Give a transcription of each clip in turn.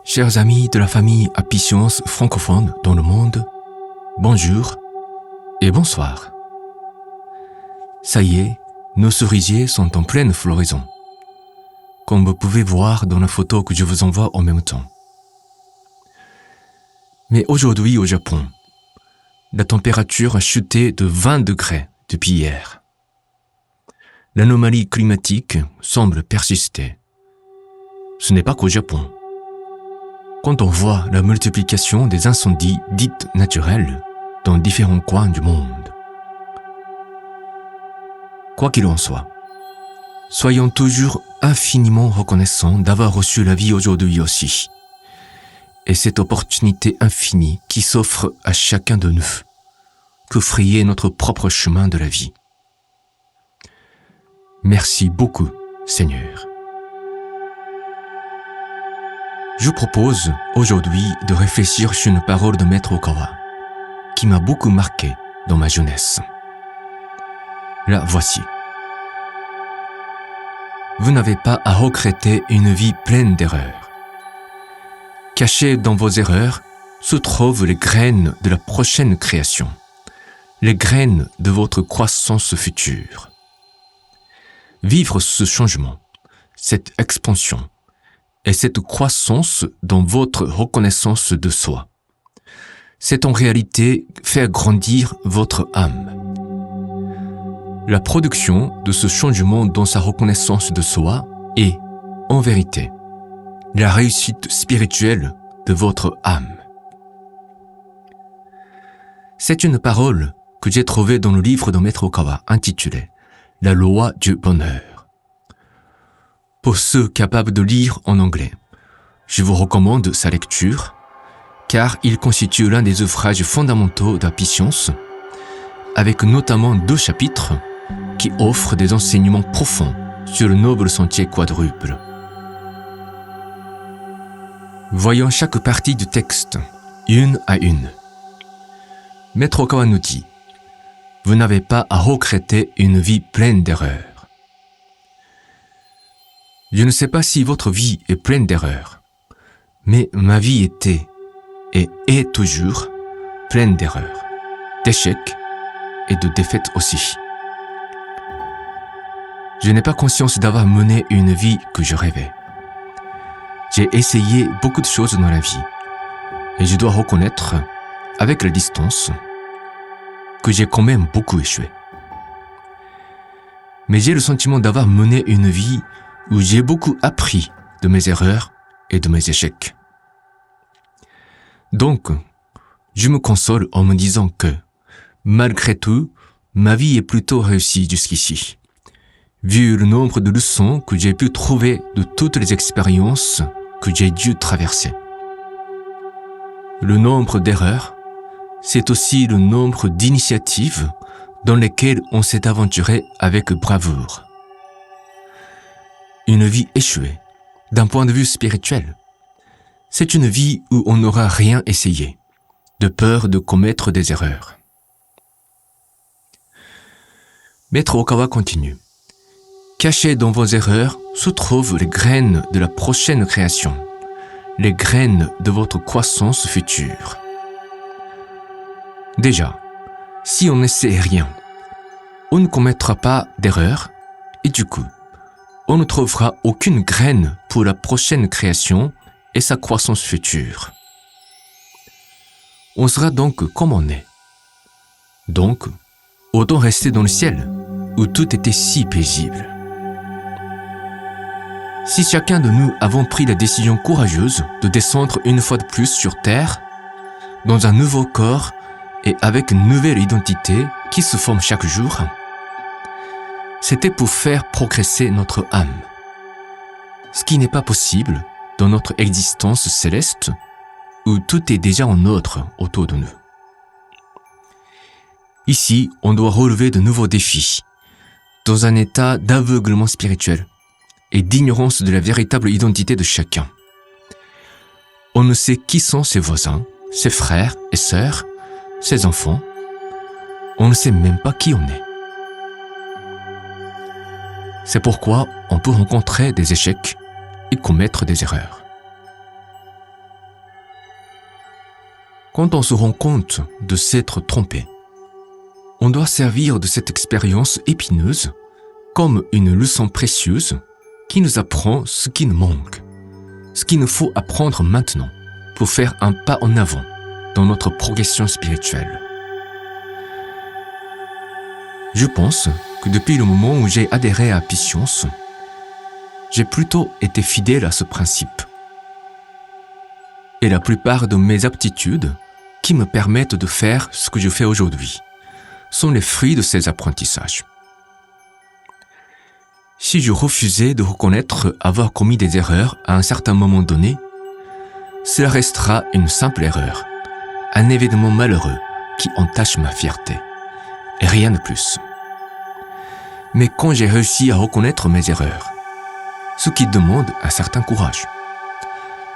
Chers amis de la famille Apicience francophone dans le monde, bonjour et bonsoir. Ça y est, nos cerisiers sont en pleine floraison, comme vous pouvez voir dans la photo que je vous envoie en même temps. Mais aujourd'hui au Japon, la température a chuté de 20 degrés depuis hier. L'anomalie climatique semble persister. Ce n'est pas qu'au Japon. Quand on voit la multiplication des incendies dites naturels dans différents coins du monde. Quoi qu'il en soit, soyons toujours infiniment reconnaissants d'avoir reçu la vie aujourd'hui aussi. Et cette opportunité infinie qui s'offre à chacun de nous, que frayer notre propre chemin de la vie. Merci beaucoup, Seigneur. Je propose aujourd'hui de réfléchir sur une parole de Maître Okawa qui m'a beaucoup marqué dans ma jeunesse. La voici. Vous n'avez pas à regretter une vie pleine d'erreurs. Cachées dans vos erreurs se trouvent les graines de la prochaine création, les graines de votre croissance future. Vivre ce changement, cette expansion et cette croissance dans votre reconnaissance de soi, c'est en réalité faire grandir votre âme. La production de ce changement dans sa reconnaissance de soi est, en vérité, la réussite spirituelle de votre âme. C'est une parole que j'ai trouvée dans le livre de Maître Okawa intitulé « La loi du bonheur ». Pour ceux capables de lire en anglais, je vous recommande sa lecture, car il constitue l'un des ouvrages fondamentaux d'Apicience, avec notamment 2 chapitres qui offrent des enseignements profonds sur le noble sentier quadruple. Voyons chaque partie du texte, une à une. Maître Okawa nous dit « Vous n'avez pas à regretter une vie pleine d'erreurs. » Je ne sais pas si votre vie est pleine d'erreurs, mais ma vie était et est toujours pleine d'erreurs, d'échecs et de défaites aussi. Je n'ai pas conscience d'avoir mené une vie que je rêvais. J'ai essayé beaucoup de choses dans la vie et je dois reconnaître, avec la distance, que j'ai quand même beaucoup échoué. Mais j'ai le sentiment d'avoir mené une vie où j'ai beaucoup appris de mes erreurs et de mes échecs. Donc, je me console en me disant que, malgré tout, ma vie est plutôt réussie jusqu'ici, vu le nombre de leçons que j'ai pu trouver de toutes les expériences que j'ai dû traverser. Le nombre d'erreurs, c'est aussi le nombre d'initiatives dans lesquelles on s'est aventuré avec bravoure. Une vie échouée, d'un point de vue spirituel, c'est une vie où on n'aura rien essayé, de peur de commettre des erreurs. Maître Okawa continue. Cachées dans vos erreurs se trouvent les graines de la prochaine création, les graines de votre croissance future. Déjà, si on ne sait rien, on ne commettra pas d'erreur et du coup, on ne trouvera aucune graine pour la prochaine création et sa croissance future. On sera donc comme on est. Donc, autant rester dans le ciel, où tout était si paisible. Si chacun de nous avons pris la décision courageuse de descendre une fois de plus sur Terre, dans un nouveau corps et avec une nouvelle identité qui se forme chaque jour, c'était pour faire progresser notre âme. Ce qui n'est pas possible dans notre existence céleste où tout est déjà en ordre autour de nous. Ici, on doit relever de nouveaux défis, dans un état d'aveuglement spirituel et d'ignorance de la véritable identité de chacun. On ne sait qui sont ses voisins, ses frères et sœurs, ses enfants. On ne sait même pas qui on est. C'est pourquoi on peut rencontrer des échecs et commettre des erreurs. Quand on se rend compte de s'être trompé, on doit servir de cette expérience épineuse comme une leçon précieuse qui nous apprend ce qui nous manque, ce qu'il nous faut apprendre maintenant pour faire un pas en avant dans notre progression spirituelle. Je pense que depuis le moment où j'ai adhéré à Patience, j'ai plutôt été fidèle à ce principe. Et la plupart de mes aptitudes qui me permettent de faire ce que je fais aujourd'hui sont les fruits de ces apprentissages. Si je refusais de reconnaître avoir commis des erreurs à un certain moment donné, cela restera une simple erreur, un événement malheureux qui entache ma fierté, et rien de plus. Mais quand j'ai réussi à reconnaître mes erreurs, ce qui demande un certain courage,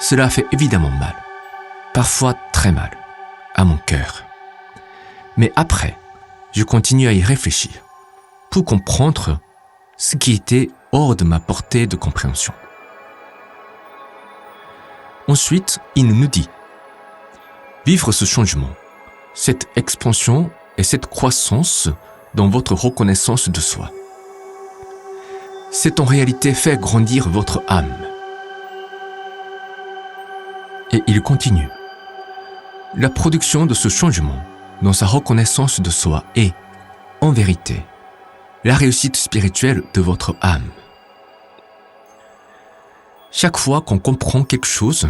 cela fait évidemment mal, parfois très mal, à mon cœur. Mais après, je continue à y réfléchir pour comprendre ce qui était hors de ma portée de compréhension. Ensuite, il nous dit « Vivre ce changement, cette expansion et cette croissance dans votre reconnaissance de soi. C'est en réalité faire grandir votre âme. » Et il continue « La production de ce changement dans sa reconnaissance de soi est, en vérité, la réussite spirituelle de votre âme. » Chaque fois qu'on comprend quelque chose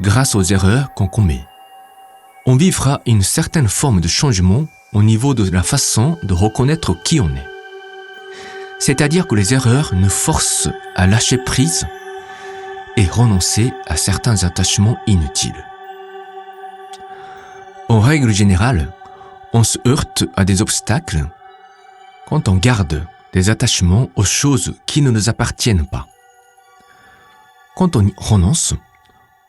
grâce aux erreurs qu'on commet, on vivra une certaine forme de changement au niveau de la façon de reconnaître qui on est. C'est-à-dire que les erreurs nous forcent à lâcher prise et renoncer à certains attachements inutiles. En règle générale, on se heurte à des obstacles quand on garde des attachements aux choses qui ne nous appartiennent pas. Quand on y renonce,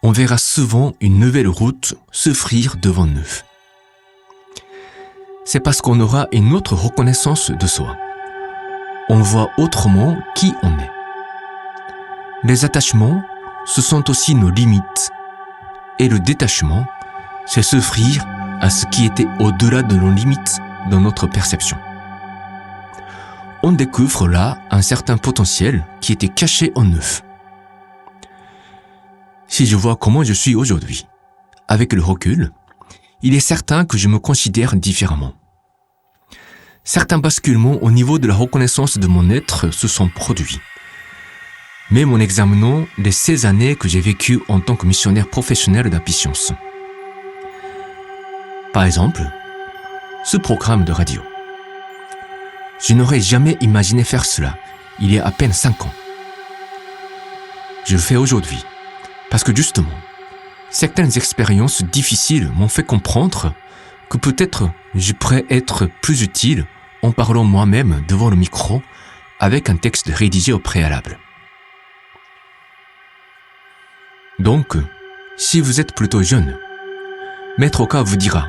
on verra souvent une nouvelle route s'offrir devant nous. C'est parce qu'on aura une autre reconnaissance de soi. On voit autrement qui on est. Les attachements, ce sont aussi nos limites. Et le détachement, c'est s'offrir à ce qui était au-delà de nos limites dans notre perception. On découvre là un certain potentiel qui était caché en nous. Si je vois comment je suis aujourd'hui, avec le recul, il est certain que je me considère différemment. Certains basculements au niveau de la reconnaissance de mon être se sont produits. Même en examinant les 16 années que j'ai vécues en tant que missionnaire professionnel d'Apicience. Par exemple, ce programme de radio. Je n'aurais jamais imaginé faire cela il y a à peine 5 ans. Je le fais aujourd'hui parce que justement, certaines expériences difficiles m'ont fait comprendre que peut-être je pourrais être plus utile en parlant moi-même devant le micro avec un texte rédigé au préalable. Donc, si vous êtes plutôt jeune, Maître Oka vous dira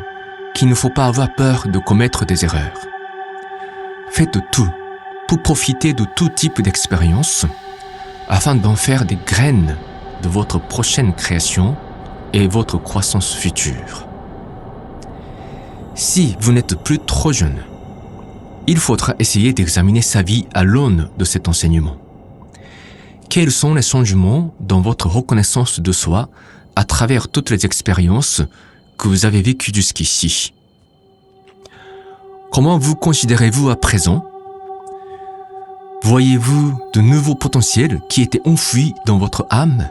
qu'il ne faut pas avoir peur de commettre des erreurs. Faites tout pour profiter de tout type d'expérience afin d'en faire des graines de votre prochaine création et votre croissance future. Si vous n'êtes plus trop jeune, il faudra essayer d'examiner sa vie à l'aune de cet enseignement. Quels sont les changements dans votre reconnaissance de soi à travers toutes les expériences que vous avez vécues jusqu'ici? Comment vous considérez-vous à présent? Voyez-vous de nouveaux potentiels qui étaient enfouis dans votre âme?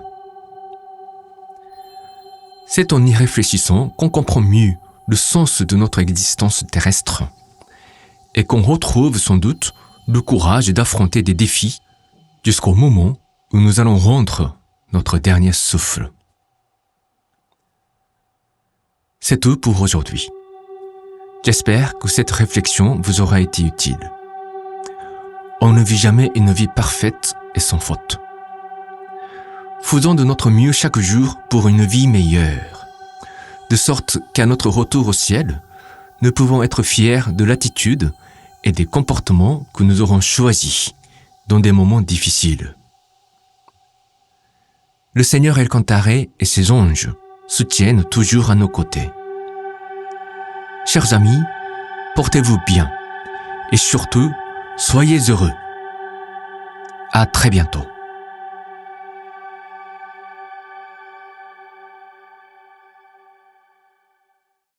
C'est en y réfléchissant qu'on comprend mieux le sens de notre existence terrestre et qu'on retrouve sans doute le courage d'affronter des défis jusqu'au moment où nous allons rendre notre dernier souffle. C'est tout pour aujourd'hui. J'espère que cette réflexion vous aura été utile. On ne vit jamais une vie parfaite et sans faute. Faisons de notre mieux chaque jour pour une vie meilleure, de sorte qu'à notre retour au ciel, nous pouvons être fiers de l'attitude et des comportements que nous aurons choisis dans des moments difficiles. Le Seigneur El Kantaré et ses anges soutiennent toujours à nos côtés. Chers amis, portez-vous bien et surtout, soyez heureux. À très bientôt.